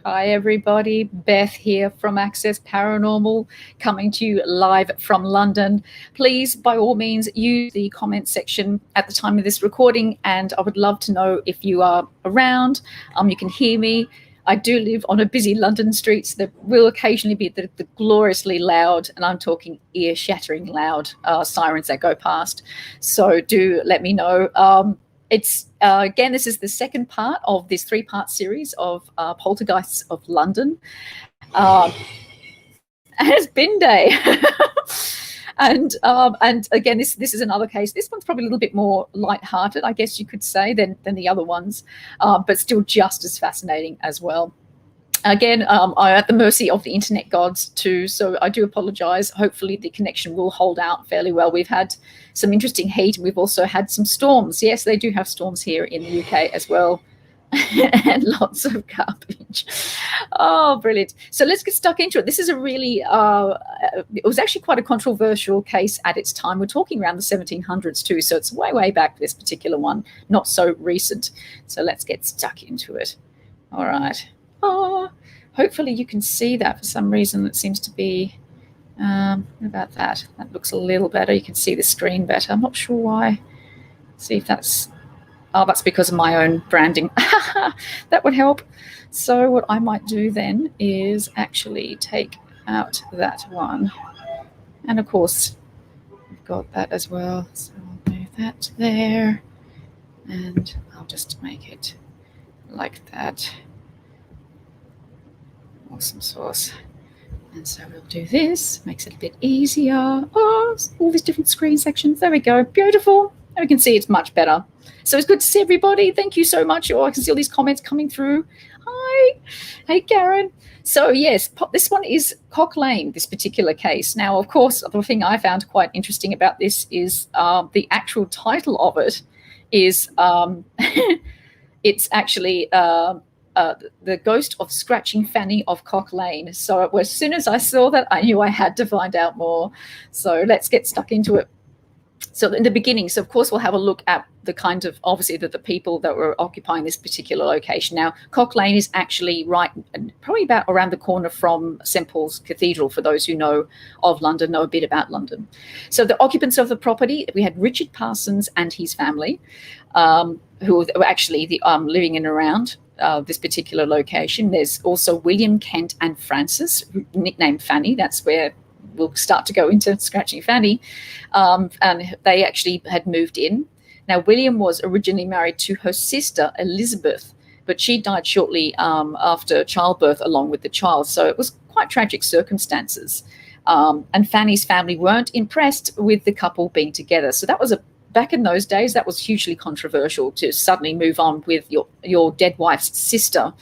Hi, everybody. Beth here from Access Paranormal, coming to you live from London. Please, by all means, use the comment section at the time of this recording, and I would love to know if you are around. You can hear me. I do live on a busy London street, so there will occasionally be the gloriously loud, and I'm talking ear-shattering loud sirens that go past. So do let me know. It's again, this is the second part of this 3-part series of Poltergeists of London. And it's bin day. And again, this is another case. This one's probably a little bit more lighthearted, I guess you could say, than the other ones, but still just as fascinating as well. Again, I'm at the mercy of the internet gods too, so I do apologize. Hopefully the connection will hold out fairly well. We've had some interesting heat, and we've also had some storms. Yes, they do have storms here in the UK as well. And lots of garbage. Oh, brilliant. So let's get stuck into it. This is a really, it was actually quite a controversial case at its time. We're talking around the 1700s too, so it's way, way back, this particular one, not so recent. So let's get stuck into it. All right. Oh, hopefully you can see that. For some reason it seems to be, what about that? That looks a little better. You can see the screen better. I'm not sure why. See if that's, oh, that's because of my own branding. That would help. So what I might do then is actually take out that one. And of course, we've got that as well. So I'll move that there. And I'll just make it like that. Awesome sauce. And so we'll do this. Makes it a bit easier. Oh, all these different screen sections. There we go. Beautiful. And we can see it's much better. So it's good to see everybody. Thank you so much. Oh, I can see all these comments coming through. Hi. Hey, Karen. So yes, this one is Cock Lane, this particular case. Now, of course, the thing I found quite interesting about this is the actual title of it is it's actually The Ghost of Scratching Fanny of Cock Lane. So as soon as I saw that, I knew I had to find out more. So let's get stuck into it. So in the beginning, so of course we'll have a look at the kind of, obviously, the people that were occupying this particular location. Now, Cock Lane is actually right, probably about around the corner from St. Paul's Cathedral, for those who know of London, know a bit about London. So the occupants of the property, we had Richard Parsons and his family, who were actually living in and around this particular location. There's also William, Kent, and Francis, nicknamed Fanny. That's where we'll start to go into Scratching Fanny. And they actually had moved in. Now, William was originally married to her sister, Elizabeth, but she died shortly after childbirth along with the child. So it was quite tragic circumstances. And Fanny's family weren't impressed with the couple being together. So that was back in those days, that was hugely controversial, to suddenly move on with your dead wife's sister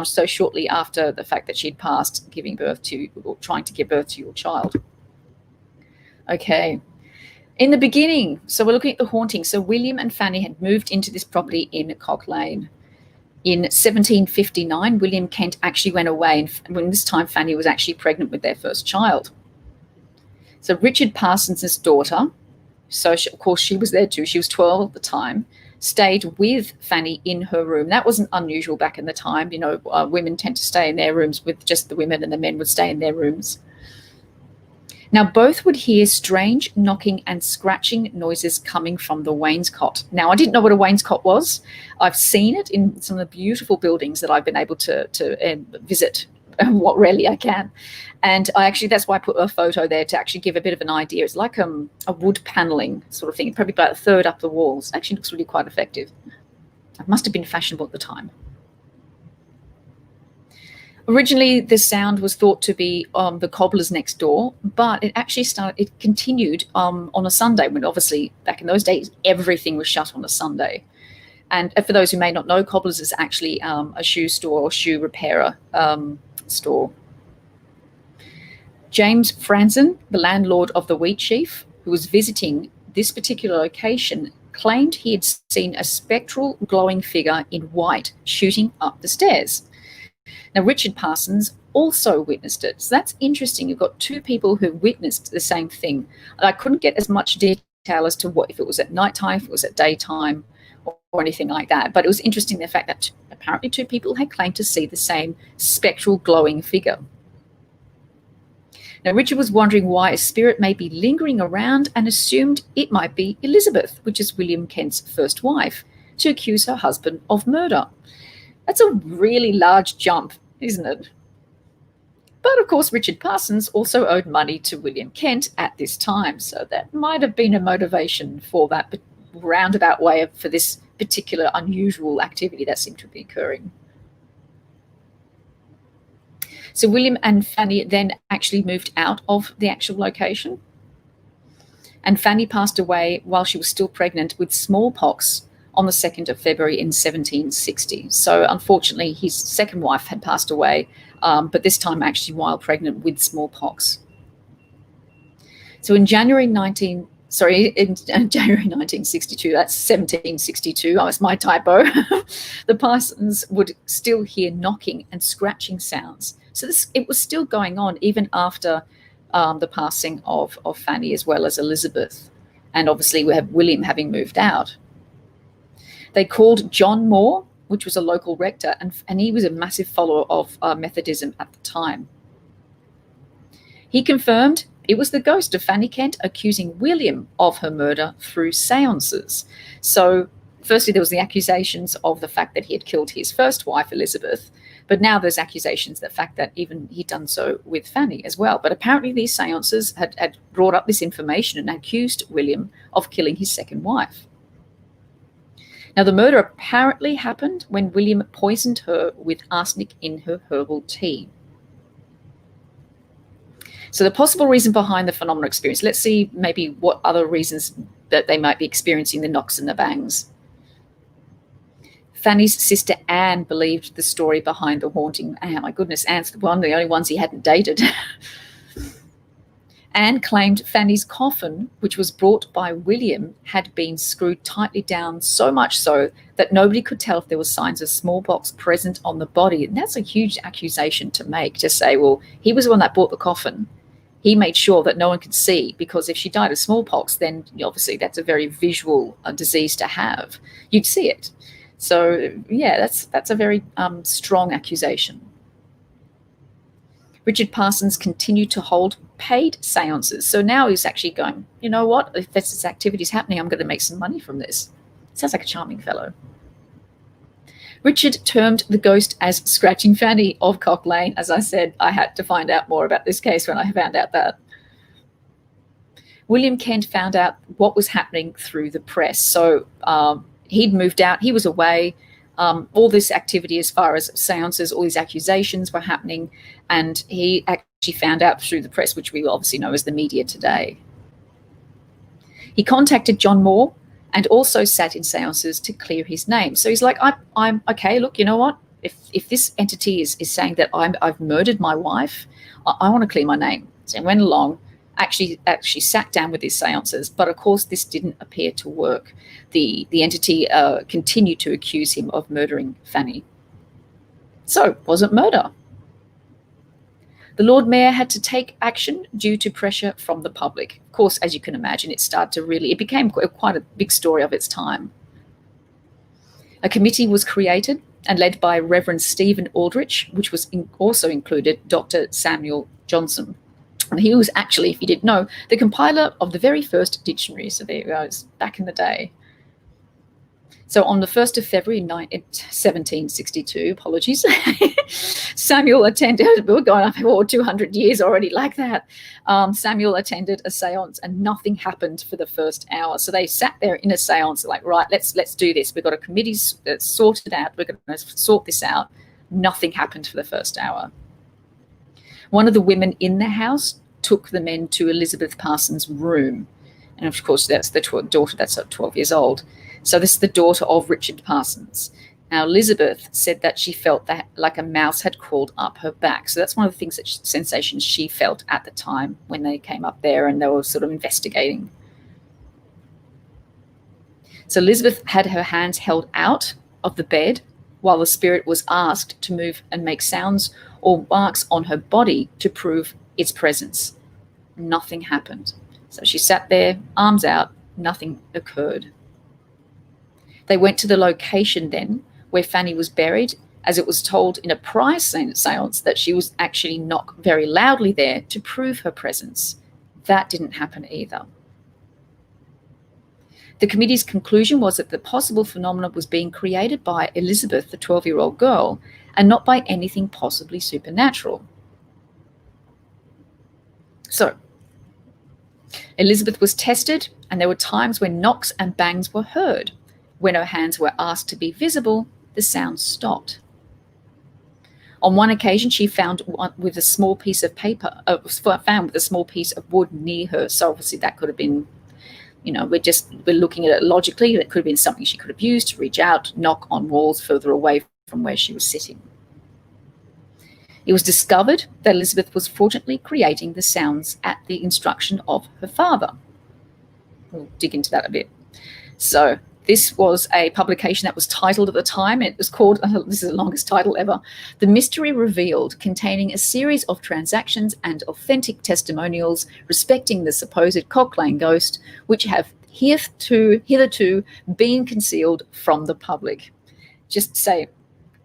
so shortly after the fact that she'd passed, giving birth to, or trying to give birth to your child. Okay. In the beginning, so we're looking at the haunting. So William and Fanny had moved into this property in Cock Lane. In 1759, William Kent actually went away, and when this time Fanny was actually pregnant with their first child. So Richard Parsons' daughter, so of course she was there too, she was 12 at the time, stayed with Fanny in her room. That wasn't unusual back in the time. You know, women tend to stay in their rooms with just the women, and the men would stay in their rooms. Now, both would hear strange knocking and scratching noises coming from the wainscot. Now, I didn't know what a wainscot was. I've seen it in some of the beautiful buildings that I've been able to visit, what rarely I can. And that's why I put a photo there, to actually give a bit of an idea. It's like a wood paneling sort of thing, probably about a third up the walls. Actually looks really quite effective. It must have been fashionable at the time. Originally, the sound was thought to be the cobblers next door, but it actually continued on a Sunday, when obviously back in those days, everything was shut on a Sunday. And for those who may not know, Cobblers is actually a shoe store or shoe repairer store. James Franzen, the landlord of the Wheat Sheaf, who was visiting this particular location, claimed he had seen a spectral glowing figure in white shooting up the stairs. Now, Richard Parsons also witnessed it. So that's interesting. You've got two people who witnessed the same thing. And I couldn't get as much detail as to if it was at nighttime, if it was at daytime, or anything like that. But it was interesting, the fact that apparently two people had claimed to see the same spectral glowing figure. Now, Richard was wondering why a spirit may be lingering around and assumed it might be Elizabeth, which is William Kent's first wife, to accuse her husband of murder. That's a really large jump, isn't it? But of course, Richard Parsons also owed money to William Kent at this time, so that might have been a motivation for that roundabout way for this particular unusual activity that seemed to be occurring. So William and Fanny then actually moved out of the actual location. And Fanny passed away while she was still pregnant with smallpox on the 2nd of February in 1760. So unfortunately, his second wife had passed away, but this time actually while pregnant with smallpox. So in January 1962, that's 1762, oh, it's my typo, the Parsons would still hear knocking and scratching sounds. So it was still going on even after the passing of Fanny as well as Elizabeth. And obviously we have William having moved out. They called John Moore, which was a local rector, and he was a massive follower of Methodism at the time. He confirmed it was the ghost of Fanny Kent accusing William of her murder through seances. So firstly, there was the accusations of the fact that he had killed his first wife, Elizabeth, but now there's accusations, the fact that even he'd done so with Fanny as well. But apparently these seances had brought up this information and accused William of killing his second wife. Now, the murder apparently happened when William poisoned her with arsenic in her herbal tea. So the possible reason behind the phenomenal experience, let's see maybe what other reasons that they might be experiencing the knocks and the bangs. Fanny's sister Anne believed the story behind the haunting. Oh my goodness, Anne's one of the only ones he hadn't dated. Anne claimed Fanny's coffin, which was brought by William, had been screwed tightly down, so much so that nobody could tell if there were signs of smallpox present on the body. And that's a huge accusation to make, to say, well, he was the one that bought the coffin. He made sure that no one could see, because if she died of smallpox, then obviously that's a very visual disease to have. You'd see it. So, yeah, that's a very strong accusation. Richard Parsons continued to hold paid seances. So now he's actually going, you know what, if this activity is happening, I'm going to make some money from this. Sounds like a charming fellow. Richard termed the ghost as Scratching Fanny of Cock Lane. As I said, I had to find out more about this case when I found out that. William Kent found out what was happening through the press. So he'd moved out, he was away. All this activity as far as seances, all these accusations were happening, and he actually found out through the press, which we obviously know as the media today. He contacted John Moore and also sat in seances to clear his name. So he's like, I'm okay, look, you know what? If this entity is saying that I've murdered my wife, I want to clear my name. So he went along, actually sat down with his seances, but of course this didn't appear to work. The entity continued to accuse him of murdering Fanny. So, was it murder? The Lord Mayor had to take action due to pressure from the public. Of course, as you can imagine, it became quite a big story of its time. A committee was created and led by Reverend Stephen Aldrich, which was also included Dr. Samuel Johnson. And he was actually, if you didn't know, the compiler of the very first dictionary. So there you go, it's back in the day. So on the 1st of February 1762, apologies, Samuel attended, we're going up for 200 years already like that. Samuel attended a seance and nothing happened for the first hour. So they sat there in a seance like, right, let's do this. We've got a committee that's sorted out. We're going to sort this out. Nothing happened for the first hour. One of the women in the house took the men to Elizabeth Parsons' room. And of course, that's the daughter that's 12 years old. So this is the daughter of Richard Parsons. Now, Elizabeth said that she felt that like a mouse had crawled up her back. So that's one of the sensations she felt at the time when they came up there and they were sort of investigating. So Elizabeth had her hands held out of the bed while the spirit was asked to move and make sounds or marks on her body to prove its presence. Nothing happened. So she sat there, arms out, nothing occurred. They went to the location then where Fanny was buried, as it was told in a prior seance that she was actually knocked very loudly there to prove her presence. That didn't happen either. The committee's conclusion was that the possible phenomenon was being created by Elizabeth, the 12-year-old girl, and not by anything possibly supernatural. So, Elizabeth was tested, and there were times when knocks and bangs were heard. When her hands were asked to be visible, the sound stopped. On one occasion, she found with a small piece of paper, found with a small piece of wood near her. So obviously that could have been, we're looking at it logically. That could have been something she could have used to reach out, knock on walls further away from where she was sitting. It was discovered that Elizabeth was fortunately creating the sounds at the instruction of her father. We'll dig into that a bit. So this was a publication that was titled at the time. It was called, this is the longest title ever, The Mystery Revealed, containing a series of transactions and authentic testimonials respecting the supposed Cock Lane ghost, which have hitherto been concealed from the public. Just say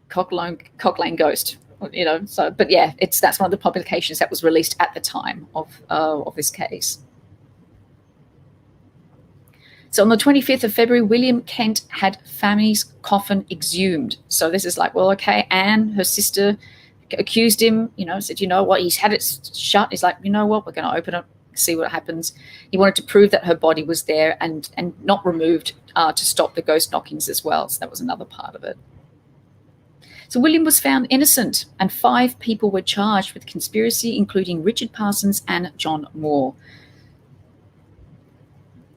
Cock Lane ghost. But yeah, that's one of the publications that was released at the time of this case. So on the 25th of February, William Kent had Fanny's coffin exhumed. So this is like, well, okay, Anne, her sister, accused him, said, you know what, he's had it shut. He's like, you know what, we're going to open it, see what happens. He wanted to prove that her body was there and not removed to stop the ghost knockings as well. So that was another part of it. So William was found innocent, and 5 people were charged with conspiracy, including Richard Parsons and John Moore.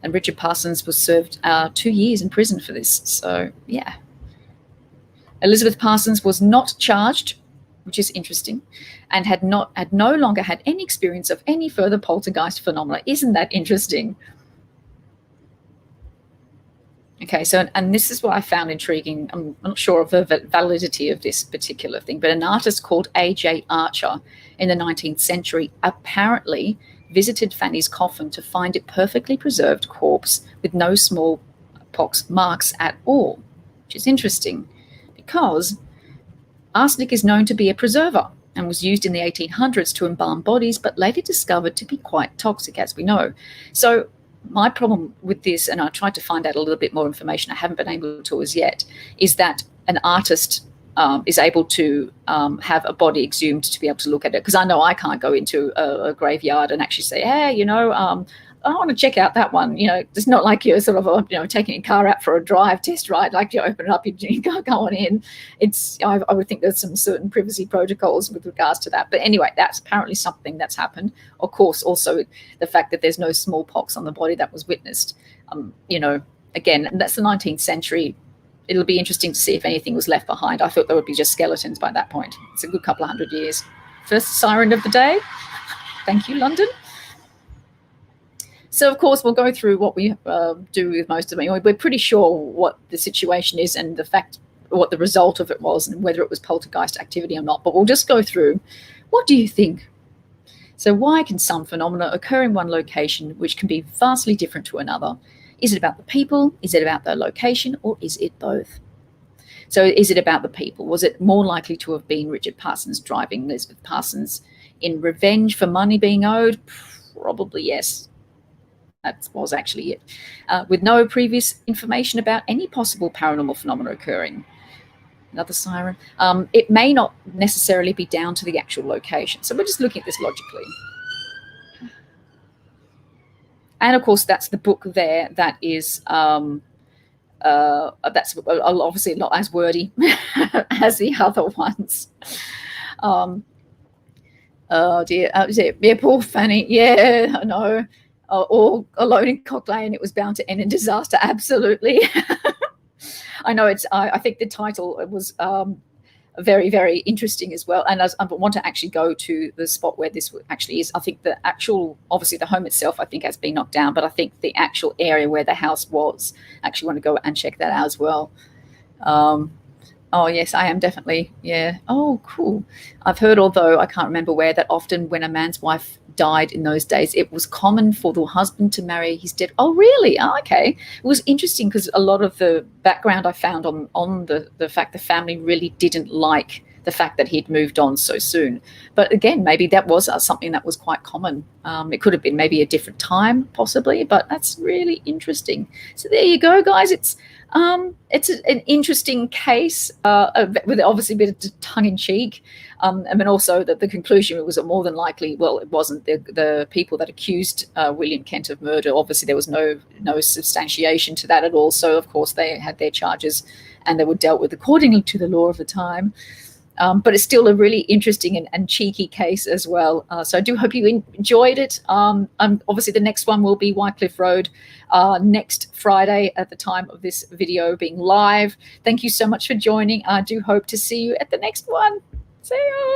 And Richard Parsons was served 2 years in prison for this. So, yeah. Elizabeth Parsons was not charged, which is interesting, and had no longer had any experience of any further poltergeist phenomena. Isn't that interesting? Okay, so, and this is what I found intriguing. I'm not sure of the validity of this particular thing, but an artist called A.J. Archer in the 19th century apparently visited Fanny's coffin to find it perfectly preserved corpse with no smallpox marks at all, which is interesting because arsenic is known to be a preserver and was used in the 1800s to embalm bodies, but later discovered to be quite toxic, as we know. So my problem with this, and I tried to find out a little bit more information, I haven't been able to as yet, is that an artist is able to have a body exhumed to be able to look at it. Because I know I can't go into a graveyard and actually say, hey, I want to check out that one. It's not like you're sort of, taking a car out for a drive test ride, like you open it up, you go on in. I would think there's some certain privacy protocols with regards to that. But anyway, that's apparently something that's happened. Of course, also the fact that there's no smallpox on the body that was witnessed. Again, that's the 19th century. It'll be interesting to see if anything was left behind. I thought there would be just skeletons by that point. It's a good couple of 100 years. First siren of the day. Thank you, London. So, of course, we'll go through what we do with most of them. We're pretty sure what the situation is and what the result of it was and whether it was poltergeist activity or not. But we'll just go through. What do you think? So why can some phenomena occur in one location which can be vastly different to another? Is it about the people? Is it about the location? Or is it both? So is it about the people? Was it more likely to have been Richard Parsons driving Elizabeth Parsons in revenge for money being owed? Probably yes. That was actually it. With no previous information about any possible paranormal phenomena occurring. Another siren. It may not necessarily be down to the actual location. So we're just looking at this logically. And of course, that's the book there. That is, that's obviously not as wordy as the other ones. Oh dear, yeah, poor Fanny. Yeah, I know. All alone in Cock Lane, it was bound to end in disaster. Absolutely. I know I think the title was very, very interesting as well. And I want to actually go to the spot where this actually is. I think obviously the home itself, I think has been knocked down, but I think the actual area where the house was, I actually want to go and check that out as well. Oh, yes, I am definitely. Yeah. Oh, cool. I've heard, although I can't remember where, that often when a man's wife died in those days, it was common for the husband to marry his dead. Oh, really? Oh, okay. It was interesting because a lot of the background I found on the fact the family really didn't like the fact that he'd moved on so soon. But again, maybe that was something that was quite common. It could have been maybe a different time, possibly, but that's really interesting. So there you go, guys. An interesting case, with obviously a bit of tongue in cheek. I mean, also that the conclusion was that more than likely, well, it wasn't the people that accused William Kent of murder. Obviously, there was no substantiation to that at all. So, of course, they had their charges, and they were dealt with accordingly to the law of the time. But it's still a really interesting and cheeky case as well. So I do hope you enjoyed it. Obviously, the next one will be Wycliffe Road next Friday at the time of this video being live. Thank you so much for joining. I do hope to see you at the next one. See ya.